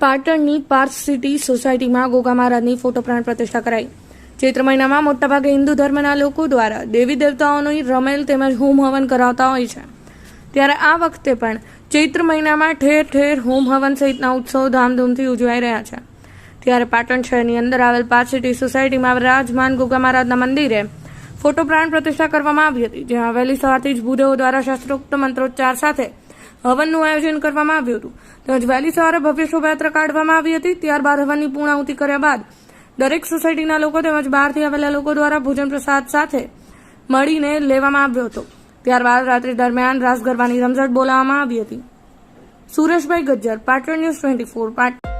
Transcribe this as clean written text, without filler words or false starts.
પાટણની પાર્થ સિટી સોસાયટીમાં ગોગા મહારાજની ફોટો પ્રાણ પ્રતિષ્ઠા કરાઈ। ચૈત્ર મહિનામાં મોટાભાગે હિન્દુ ધર્મના લોકો દ્વારા દેવી દેવતાઓની રમેલ તેમજ હોમ હવન કરાવતા હોય છે, ત્યારે આ વખતે પણ ચૈત્ર મહિનામાં ઠેર ઠેર હોમ હવન સહિતના ઉત્સવ ધામધૂમથી ઉજવાઈ રહ્યા છે। ત્યારે પાટણ શહેરની અંદર આવેલ પાર્થ સિટી સોસાયટીમાં વિરાજમાન ગોગા મહારાજના મંદિરે ફોટો પ્રાણ પ્રતિષ્ઠા કરવામાં આવી હતી, જ્યાં વહેલી સવારથી જ ભૂદેવો દ્વારા શાસ્ત્રોક્ત મંત્રોચ્ચાર સાથે હવનનું આયોજન કરવામાં આવ્યું હતું। તેમજ વહેલી સવારે ભવ્ય શોભાયાત્રા કાઢવામાં આવી હતી। ત્યારબાદ હવનની પૂર્ણાહુતિ કર્યા બાદ દરેક સોસાયટીના લોકો તેમજ બહારથી આવેલા લોકો દ્વારા ભોજન પ્રસાદ સાથે મળીને લેવામાં આવ્યો હતો। ત્યારબાદ રાત્રિ દરમિયાન રાસ ગરબાની રમઝટ બોલાવવામાં આવી હતી। સુરેશભાઈ ગજ્જર, પાટણ ન્યૂઝ 24 પાટણ।